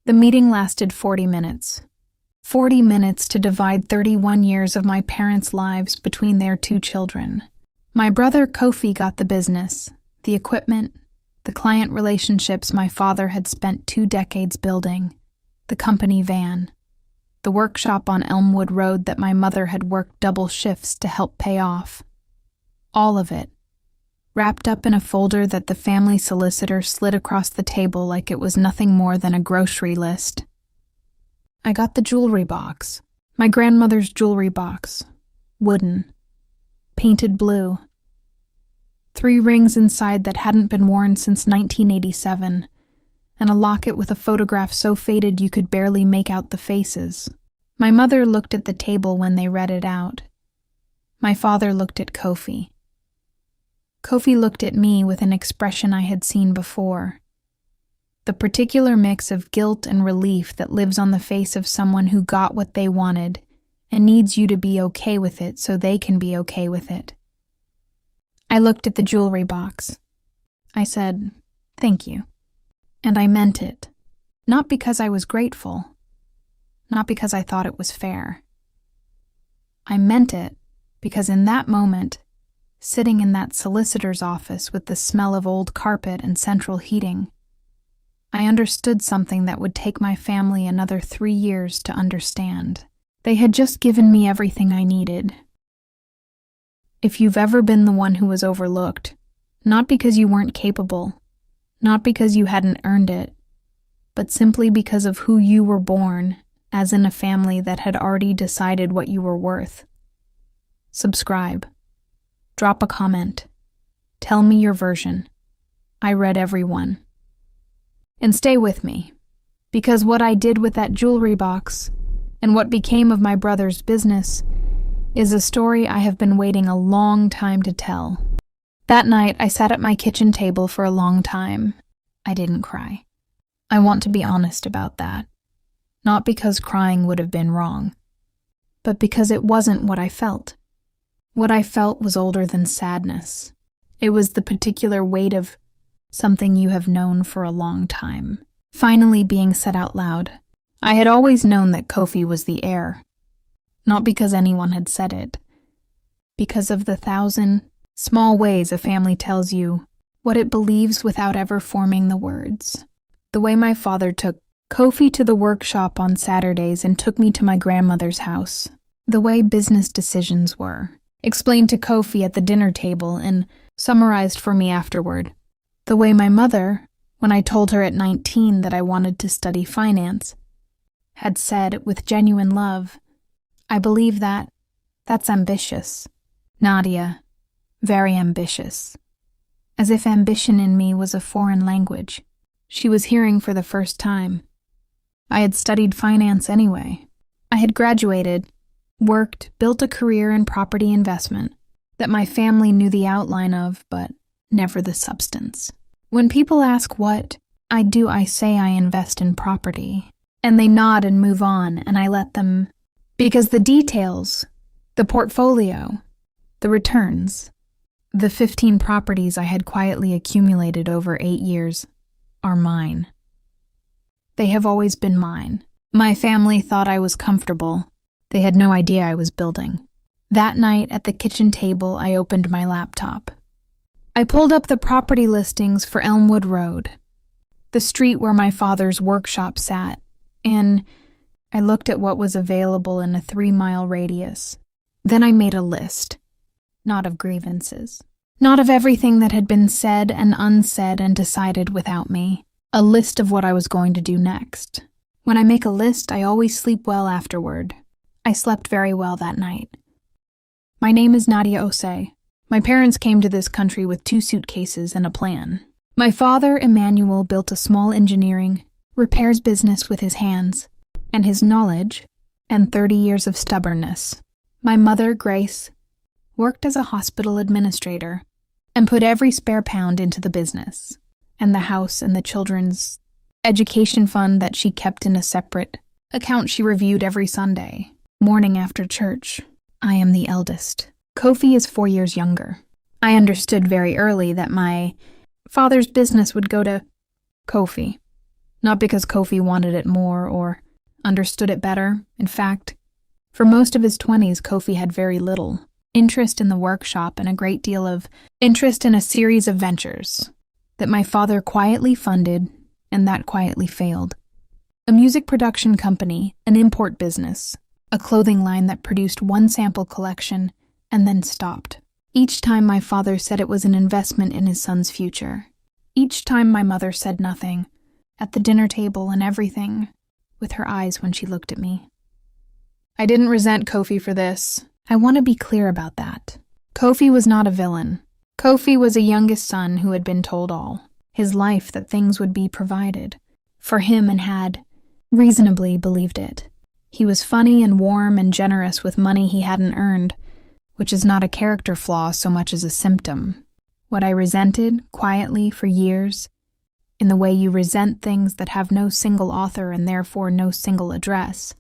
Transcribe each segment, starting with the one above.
The meeting lasted 40 minutes. 40 minutes to divide 31 years of my parents' lives between their two children. My brother Kofi got the business, the equipment, the client relationships my father had spent 2 decades building, the company van, the workshop on Elmwood Road that my mother had worked double shifts to help pay off. All of it, wrapped up in a folder that the family solicitor slid across the table like it was nothing more than a grocery list. I got the jewelry box, my grandmother's jewelry box, wooden, painted blue. 3 rings inside that hadn't been worn since 1987, and a locket with a photograph so faded you could barely make out the faces. My mother looked at the table when they read it out. My father looked at Kofi. Kofi looked at me with an expression I had seen before. The particular mix of guilt and relief that lives on the face of someone who got what they wanted and needs you to be okay with it so they can be okay with it. I looked at the jewelry box. I said, "Thank you." And I meant it. Not because I was grateful. Not because I thought it was fair. I meant it because in that moment, sitting in that solicitor's office with the smell of old carpet and central heating, I understood something that would take my family another 3 years to understand. They had just given me everything I needed. If you've ever been the one who was overlooked, not because you weren't capable, not because you hadn't earned it, but simply because of who you were born, as in a family that had already decided what you were worth. Subscribe. Drop a comment. Tell me your version. I read every one. And stay with me, because what I did with that jewelry box and what became of my brother's business is a story I have been waiting a long time to tell. That night, I sat at my kitchen table for a long time. I didn't cry. I want to be honest about that. Not because crying would have been wrong, but because it wasn't what I felt. What I felt was older than sadness. It was the particular weight of something you have known for a long time, finally being said out loud. I had always known that Kofi was the heir, not because anyone had said it, because of the 1,000 small ways a family tells you what it believes without ever forming the words. The way my father took Kofi to the workshop on Saturdays and took me to my grandmother's house. The way business decisions were, explained to Kofi at the dinner table and summarized for me afterward. The way my mother, when I told her at 19 that I wanted to study finance, had said with genuine love, "I believe that's ambitious. Nadia, very ambitious." As if ambition in me was a foreign language she was hearing for the first time. I had studied finance anyway. I had graduated, worked, built a career in property investment that my family knew the outline of, but never the substance. When people ask what I do, I say I invest in property, and they nod and move on, and I let them, because the details, the portfolio, the returns, the 15 properties I had quietly accumulated over 8 years are mine. They have always been mine. My family thought I was comfortable. They had no idea I was building. That night at the kitchen table, I opened my laptop. I pulled up the property listings for Elmwood Road, the street where my father's workshop sat, and I looked at what was available in a 3-mile radius. Then I made a list, not of grievances, not of everything that had been said and unsaid and decided without me, a list of what I was going to do next. When I make a list, I always sleep well afterward. I slept very well that night. My name is Nadia Osei. My parents came to this country with 2 suitcases and a plan. My father, Emmanuel, built a small engineering, repairs business with his hands, and his knowledge, and 30 years of stubbornness. My mother, Grace, worked as a hospital administrator and put every spare pound into the business, and the house and the children's education fund that she kept in a separate account she reviewed every Sunday, morning after church. I am the eldest. Kofi is 4 years younger. I understood very early that my father's business would go to Kofi, Not because Kofi wanted it more or understood it better. In fact, for most of his 20s, Kofi had very little interest in the workshop and a great deal of interest in a series of ventures that my father quietly funded and that quietly failed. A music production company, an import business, a clothing line that produced one sample collection and then stopped. Each time my father said it was an investment in his son's future. Each time my mother said nothing, at the dinner table and everything, with her eyes when she looked at me. I didn't resent Kofi for this. I want to be clear about that. Kofi was not a villain. Kofi was a youngest son who had been told all his life that things would be provided for him and had reasonably believed it. He was funny and warm and generous with money he hadn't earned, which is not a character flaw so much as a symptom. What I resented, quietly, for years, in the way you resent things that have no single author and therefore no single address,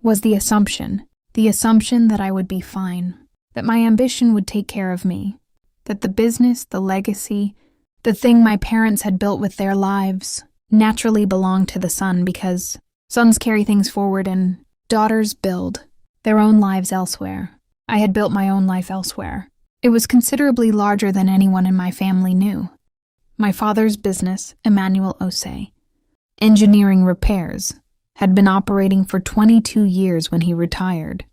was the assumption that I would be fine, that my ambition would take care of me, that the business, the legacy, the thing my parents had built with their lives naturally belonged to the son because sons carry things forward and daughters build their own lives elsewhere. I had built my own life elsewhere. It was considerably larger than anyone in my family knew. My father's business, Emmanuel Osei, engineering repairs, had been operating for 22 years when he retired.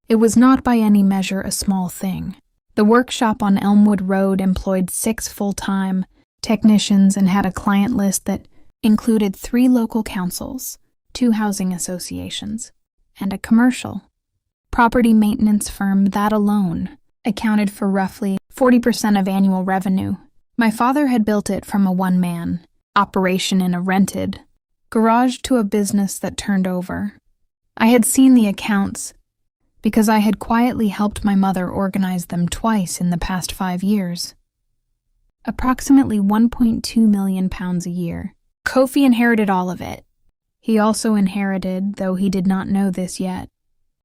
It was not by any measure a small thing. The workshop on Elmwood Road employed 6 full-time technicians and had a client list that included 3 local councils, 2 housing associations, and a commercial property maintenance firm that alone accounted for roughly 40% of annual revenue. My father had built it from a one-man operation in a rented garage to a business that turned over. I had seen the accounts because I had quietly helped my mother organize them twice in the past 5 years. Approximately £1.2 million a year. Kofi inherited all of it. He also inherited, though he did not know this yet,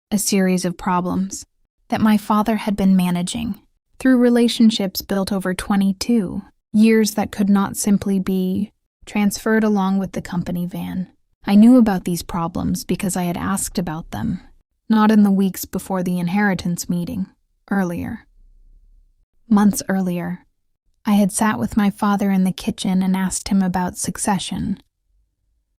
a series of problems that my father had been managing through relationships built over 22 years that could not simply be transferred along with the company van. I knew about these problems because I had asked about them, not in the weeks before the inheritance meeting, earlier. Months earlier, I had sat with my father in the kitchen and asked him about succession,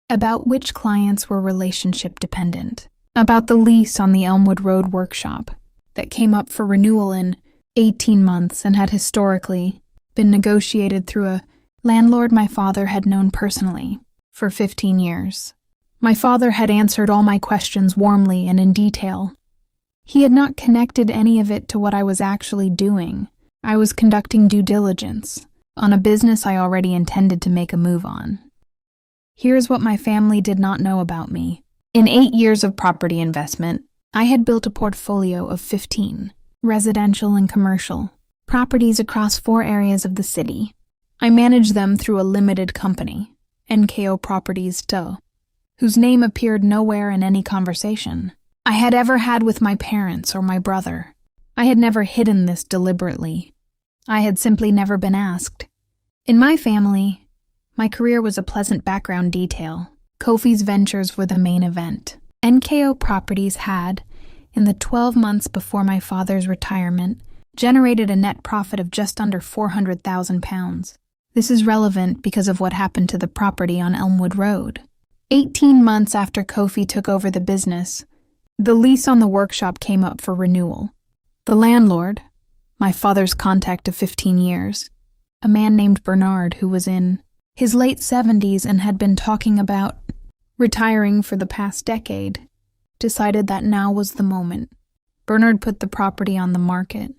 about which clients were relationship dependent, about the lease on the Elmwood Road workshop that came up for renewal in 18 months and had historically been negotiated through a landlord my father had known personally for 15 years. My father had answered all my questions warmly and in detail. He had not connected any of it to what I was actually doing. I was conducting due diligence on a business I already intended to make a move on. Here's what my family did not know about me. In 8 years of property investment, I had built a portfolio of 15 residential and commercial properties across 4 areas of the city. I managed them through a limited company, NKO Properties TO, whose name appeared nowhere in any conversation I had ever had with my parents or my brother. I had never hidden this deliberately. I had simply never been asked. In my family, my career was a pleasant background detail. Kofi's ventures were the main event. NKO Properties had, in the 12 months before my father's retirement, generated a net profit of just under £400,000. This is relevant because of what happened to the property on Elmwood Road. 18 months after Kofi took over the business, the lease on the workshop came up for renewal. The landlord, my father's contact of 15 years, a man named Bernard who was in his late 70s and had been talking about retiring for the past decade, decided that now was the moment. Bernard put the property on the market.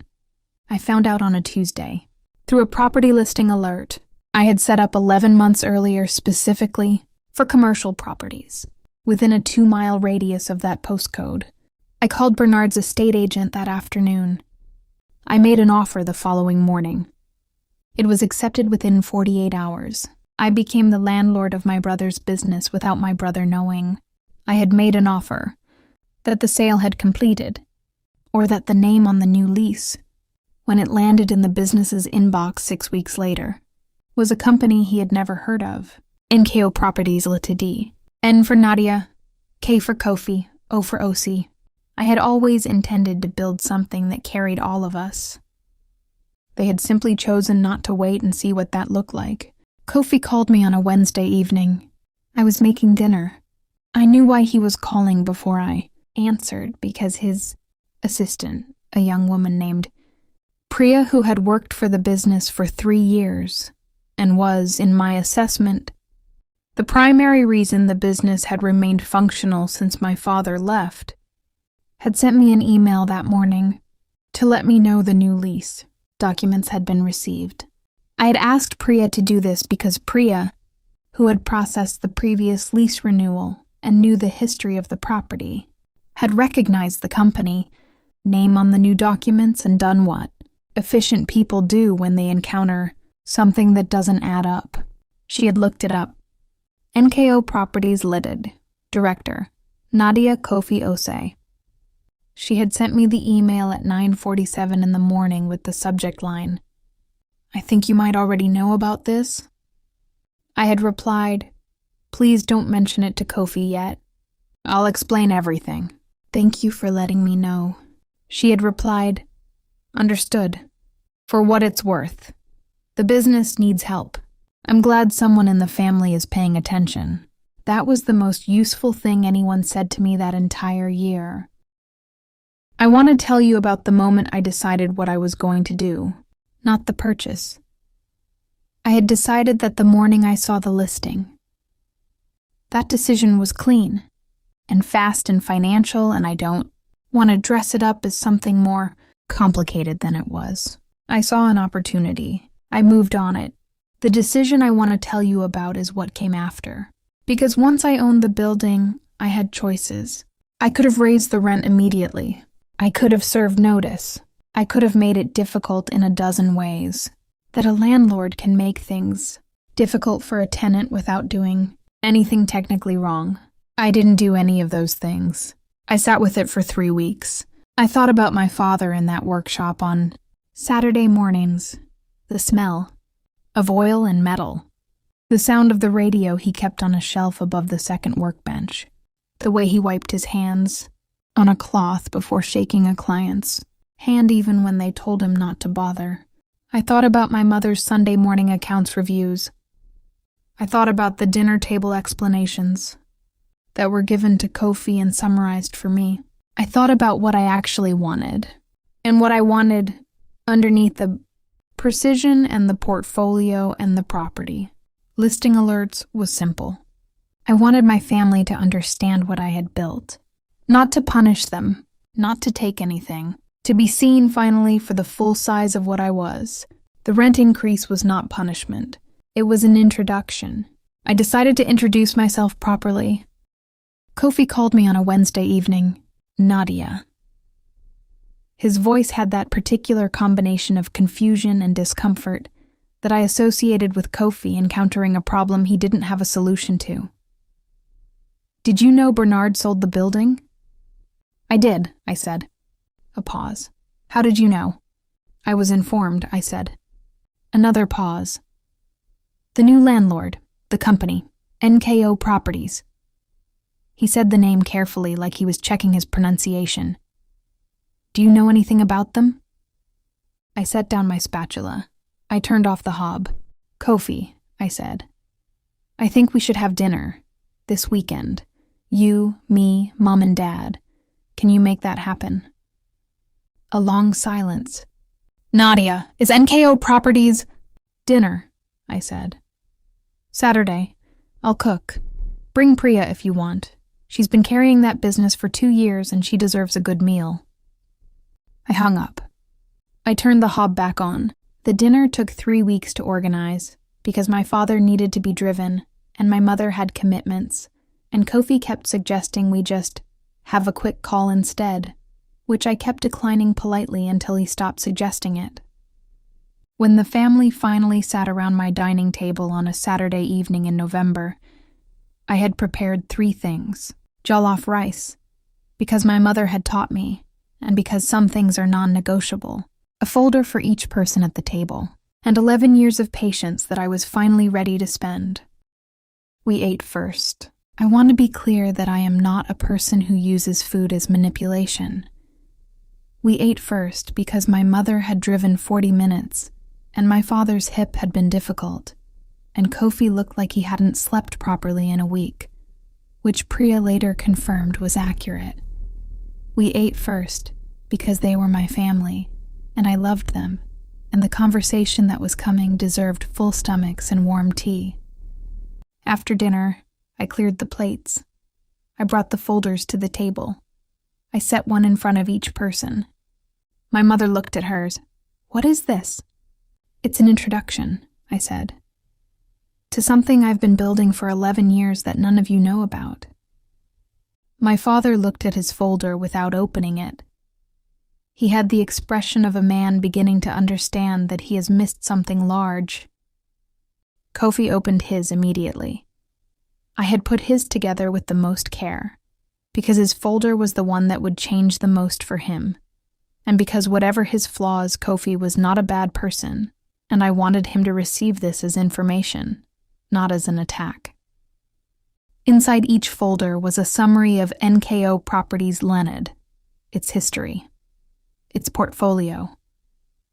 I found out on a Tuesday, through a property listing alert I had set up 11 months earlier specifically for commercial properties, within a 2-mile radius of that postcode. I called Bernard's estate agent that afternoon. I made an offer the following morning. It was accepted within 48 hours. I became the landlord of my brother's business without my brother knowing. I had made an offer that the sale had completed, or that the name on the new lease, when it landed in the business's inbox 6 weeks later, was a company he had never heard of. NKO Properties Ltd. N for Nadia, K for Kofi, O for OC. I had always intended to build something that carried all of us. They had simply chosen not to wait and see what that looked like. Kofi called me on a Wednesday evening. I was making dinner. I knew why he was calling before I answered, because his assistant, a young woman named Priya, who had worked for the business for 3 years and was, in my assessment, the primary reason the business had remained functional since my father left, had sent me an email that morning to let me know the new lease documents had been received. I had asked Priya to do this because Priya, who had processed the previous lease renewal and knew the history of the property, had recognized the company, name on the new documents, and done what efficient people do when they encounter something that doesn't add up. She had looked it up. NKO Properties Ltd. Director, Nadia Kofi Ose. She had sent me the email at 9:47 in the morning with the subject line, "I think you might already know about this." I had replied, "Please don't mention it to Kofi yet. I'll explain everything. Thank you for letting me know." She had replied, "Understood. For what it's worth. The business needs help. I'm glad someone in the family is paying attention." That was the most useful thing anyone said to me that entire year. I want to tell you about the moment I decided what I was going to do, not the purchase. I had decided that the morning I saw the listing. That decision was clean and fast and financial, and I don't want to dress it up as something more complicated than it was. I saw an opportunity. I moved on it. The decision I want to tell you about is what came after. Because once I owned the building, I had choices. I could have raised the rent immediately. I could have served notice. I could have made it difficult in a dozen ways. That a landlord can make things difficult for a tenant without doing anything technically wrong. I didn't do any of those things. I sat with it for 3 weeks. I thought about my father in that workshop on Saturday mornings. The smell of oil and metal. The sound of the radio he kept on a shelf above the second workbench. The way he wiped his hands on a cloth before shaking a client's hand even when they told him not to bother. I thought about my mother's Sunday morning accounts reviews. I thought about the dinner table explanations that were given to Kofi and summarized for me. I thought about what I actually wanted, and what I wanted underneath the precision and the portfolio and the property. Listing alerts was simple. I wanted my family to understand what I had built. Not to punish them, not to take anything. To be seen finally for the full size of what I was. The rent increase was not punishment. It was an introduction. I decided to introduce myself properly. Kofi called me on a Wednesday evening. Nadia. His voice had that particular combination of confusion and discomfort that I associated with Kofi encountering a problem he didn't have a solution to. "Did you know Bernard sold the building?" "I did," I said. A pause. "How did you know?" "I was informed," I said. Another pause. "The new landlord, the company, NKO Properties." He said the name carefully, like he was checking his pronunciation. "Do you know anything about them?" I set down my spatula. I turned off the hob. "Kofi," I said. "I think we should have dinner. This weekend. You, me, Mom and Dad. Can you make that happen?" A long silence. "Nadia, is NKO Properties—" "Dinner," I said. "Saturday. I'll cook. Bring Priya if you want. She's been carrying that business for 2 years and she deserves a good meal." I hung up. I turned the hob back on. The dinner took 3 weeks to organize because my father needed to be driven and my mother had commitments, and Kofi kept suggesting we just have a quick call instead, which I kept declining politely until he stopped suggesting it. When the family finally sat around my dining table on a Saturday evening in November, I had prepared 3 things. Jollof rice, because my mother had taught me, and because some things are non-negotiable. A folder for each person at the table, and 11 years of patience that I was finally ready to spend. We ate first. I want to be clear that I am not a person who uses food as manipulation. We ate first because my mother had driven 40 minutes, and my father's hip had been difficult, and Kofi looked like he hadn't slept properly in a week, which Priya later confirmed was accurate. We ate first because they were my family, and I loved them, and the conversation that was coming deserved full stomachs and warm tea. After dinner, I cleared the plates. I brought the folders to the table. I set one in front of each person. My mother looked at hers. "What is this?" "It's an introduction," I said, "to something I've been building for 11 years that none of you know about." My father looked at his folder without opening it. He had the expression of a man beginning to understand that he has missed something large. Kofi opened his immediately. I had put his together with the most care, because his folder was the one that would change the most for him, and because whatever his flaws, Kofi was not a bad person, and I wanted him to receive this as information, not as an attack. Inside each folder was a summary of NKO Properties Landlord, its history, its portfolio,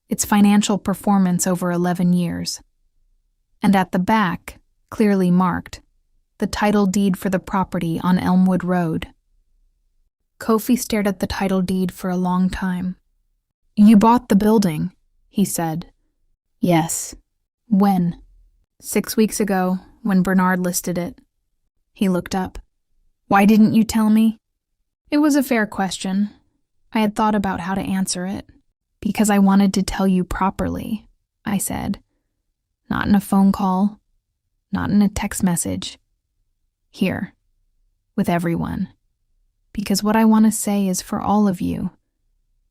its financial performance over 11 years, and at the back, clearly marked, the title deed for the property on Elmwood Road. Kofi stared at the title deed for a long time. "You bought the building," he said. "Yes." "When?" 6 weeks ago, when Bernard listed it." He looked up. "Why didn't you tell me?" It was a fair question. I had thought about how to answer it. "Because I wanted to tell you properly," I said. "Not in a phone call, not in a text message. Here, with everyone. Because what I want to say is for all of you,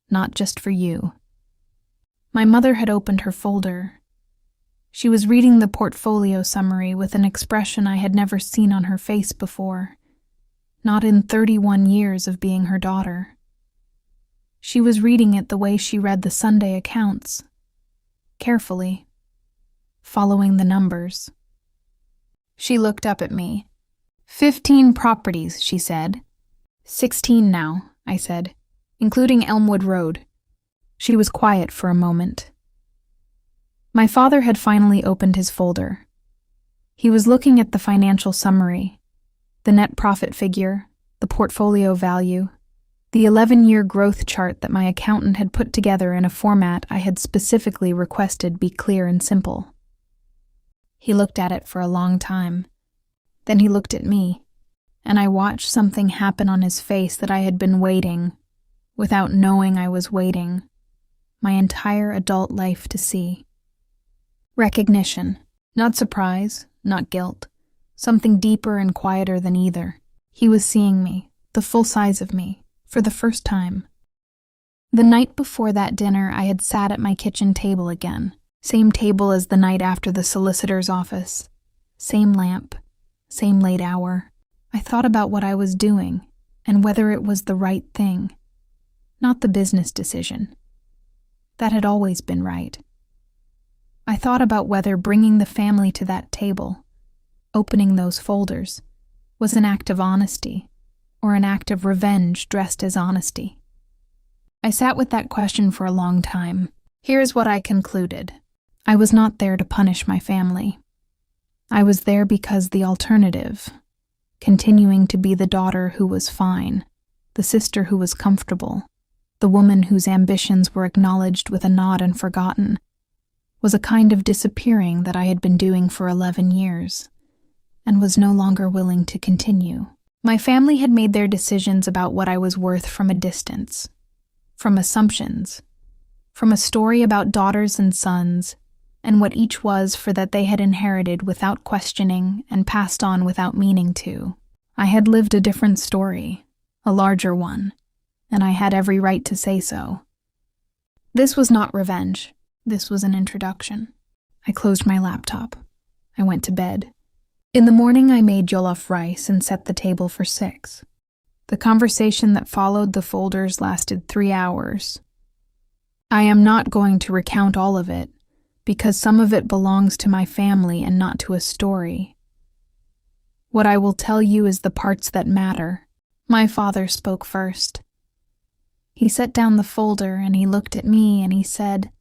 not just for you." My mother had opened her folder. She was reading the portfolio summary with an expression I had never seen on her face before, not in 31 years of being her daughter. She was reading it the way she read the Sunday accounts, carefully, following the numbers. She looked up at me. 15 properties, she said. 16 now, I said, including Elmwood Road. She was quiet for a moment. My father had finally opened his folder. He was looking at the financial summary, the net profit figure, the portfolio value, the 11-year growth chart that my accountant had put together in a format I had specifically requested be clear and simple. He looked at it for a long time. Then he looked at me, and I watched something happen on his face that I had been waiting, without knowing I was waiting, my entire adult life to see. Recognition, not surprise, not guilt, something deeper and quieter than either. He was seeing me, the full size of me, for the first time. The night before that dinner, I had sat at my kitchen table again, same table as the night after the solicitor's office, same lamp, same late hour. I thought about what I was doing, and whether it was the right thing, not the business decision. That had always been right. I thought about whether bringing the family to that table, opening those folders, was an act of honesty, or an act of revenge dressed as honesty. I sat with that question for a long time. Here's what I concluded. I was not there to punish my family. I was there because the alternative, continuing to be the daughter who was fine, the sister who was comfortable, the woman whose ambitions were acknowledged with a nod and forgotten, was a kind of disappearing that I had been doing for 11 years, and was no longer willing to continue. My family had made their decisions about what I was worth from a distance, from assumptions, from a story about daughters and sons, and what each was for that they had inherited without questioning and passed on without meaning to. I had lived a different story, a larger one, and I had every right to say so. This was not revenge. This was an introduction. I closed my laptop. I went to bed. In the morning, I made jollof rice and set the table for 6. The conversation that followed the folders lasted 3 hours. I am not going to recount all of it, because some of it belongs to my family and not to a story. What I will tell you is the parts that matter. My father spoke first. He set down the folder and he looked at me and he said,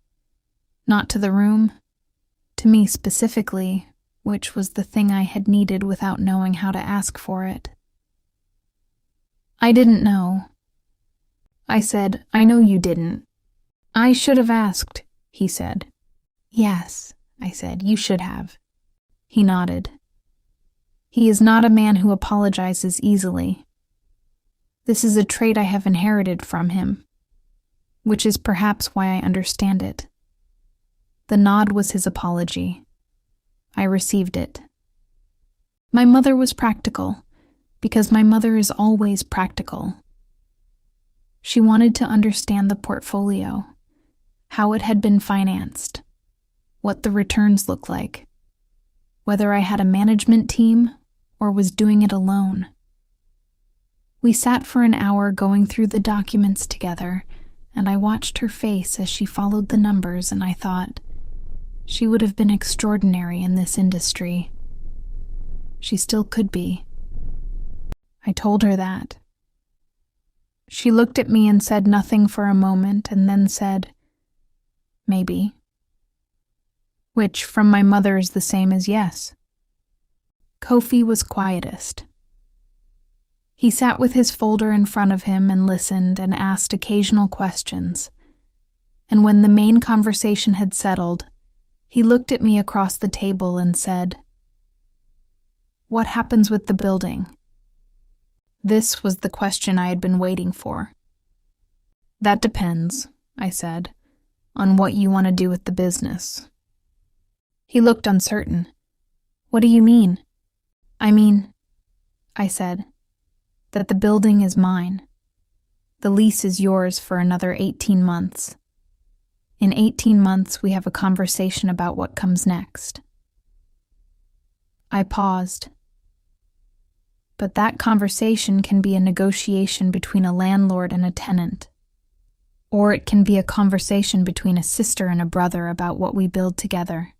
"Not to the room, to me specifically," which was the thing I had needed without knowing how to ask for it. I didn't know. I said, "I know you didn't." "I should have asked," he said. "Yes," I said, "you should have." He nodded. He is not a man who apologizes easily. This is a trait I have inherited from him, which is perhaps why I understand it. The nod was his apology. I received it. My mother was practical, because my mother is always practical. She wanted to understand the portfolio, how it had been financed, what the returns looked like, whether I had a management team or was doing it alone. We sat for an hour going through the documents together, and I watched her face as she followed the numbers, and I thought, she would have been extraordinary in this industry. She still could be. I told her that. She looked at me and said nothing for a moment, and then said, "Maybe." Which from my mother is the same as yes. Kofi was quietest. He sat with his folder in front of him and listened and asked occasional questions. And when the main conversation had settled, he looked at me across the table and said, "What happens with the building?" This was the question I had been waiting for. "That depends," I said, "on what you want to do with the business." He looked uncertain. "What do you mean?" "I mean," I said, "that the building is mine. The lease is yours for another 18 months. In 18 months, we have a conversation about what comes next." I paused. But that conversation can be a negotiation between a landlord and a tenant. Or it can be a conversation between a sister and a brother about what we build together.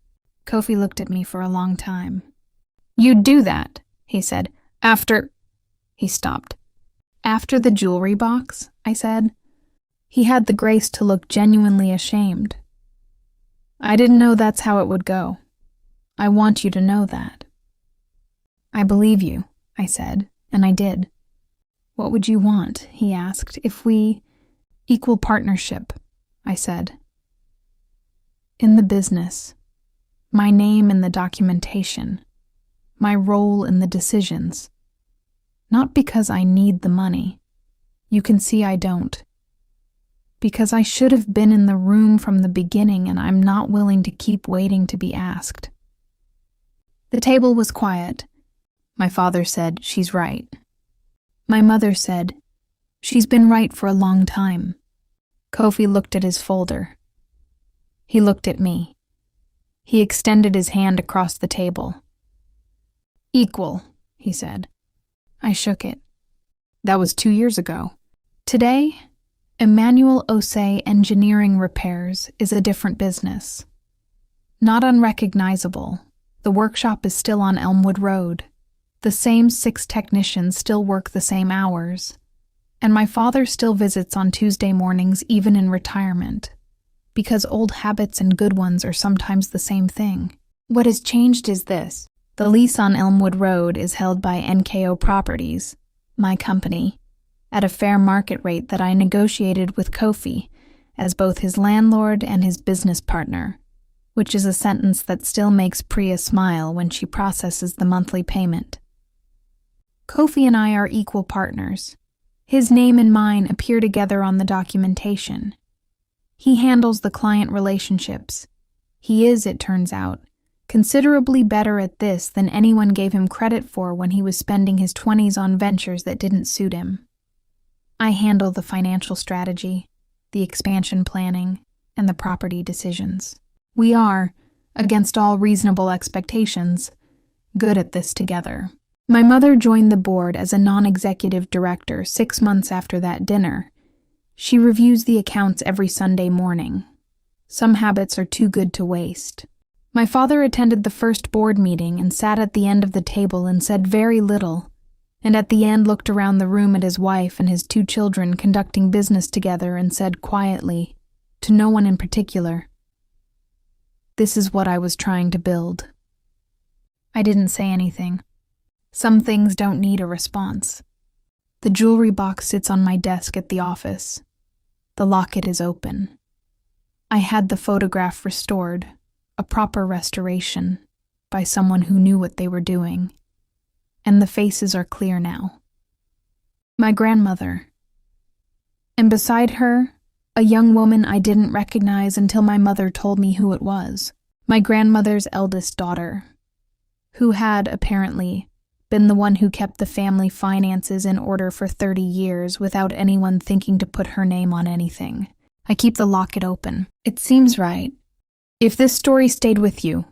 Kofi looked at me for a long time. "You'd do that," he said, "after—" He stopped. "After the jewelry box?" I said. He had the grace to look genuinely ashamed. "I didn't know that's how it would go. I want you to know that." "I believe you," I said, and I did. "What would you want?" he asked. "If we—" "Equal partnership," I said. "In the business. My name in the documentation. My role in the decisions. Not because I need the money. You can see I don't. Because I should have been in the room from the beginning and I'm not willing to keep waiting to be asked." The table was quiet. My father said, "She's right." My mother said, "She's been right for a long time." Kofi looked at his folder. He looked at me. He extended his hand across the table. "Equal," he said. I shook it. That was 2 years ago. Today, Emmanuel Osei Engineering Repairs is a different business. Not unrecognizable, the workshop is still on Elmwood Road. The same 6 technicians still work the same hours. And my father still visits on Tuesday mornings even in retirement. Because old habits and good ones are sometimes the same thing. What has changed is this. The lease on Elmwood Road is held by NKO Properties, my company, at a fair market rate that I negotiated with Kofi as both his landlord and his business partner, which is a sentence that still makes Priya smile when she processes the monthly payment. Kofi and I are equal partners. His name and mine appear together on the documentation. He handles the client relationships. He is, it turns out, considerably better at this than anyone gave him credit for when he was spending his 20s on ventures that didn't suit him. I handle the financial strategy, the expansion planning, and the property decisions. We are, against all reasonable expectations, good at this together. My mother joined the board as a non-executive director 6 months after that dinner. She reviews the accounts every Sunday morning. Some habits are too good to waste. My father attended the first board meeting and sat at the end of the table and said very little, and at the end looked around the room at his wife and his 2 children conducting business together and said quietly, to no one in particular, "This is what I was trying to build." I didn't say anything. Some things don't need a response. The jewelry box sits on my desk at the office. The locket is open. I had the photograph restored, a proper restoration, by someone who knew what they were doing. And the faces are clear now. My grandmother. And beside her, a young woman I didn't recognize until my mother told me who it was. My grandmother's eldest daughter, who had, apparently, been the one who kept the family finances in order for 30 years without anyone thinking to put her name on anything. I keep the locket open. It seems right. If this story stayed with you,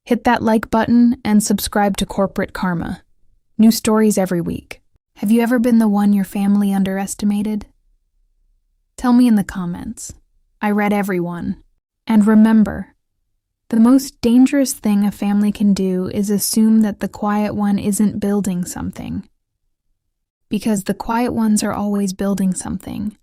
hit that like button and subscribe to Corporate Karma. New stories every week. Have you ever been the one your family underestimated? Tell me in the comments. I read every one. And remember, the most dangerous thing a family can do is assume that the quiet one isn't building something. Because the quiet ones are always building something.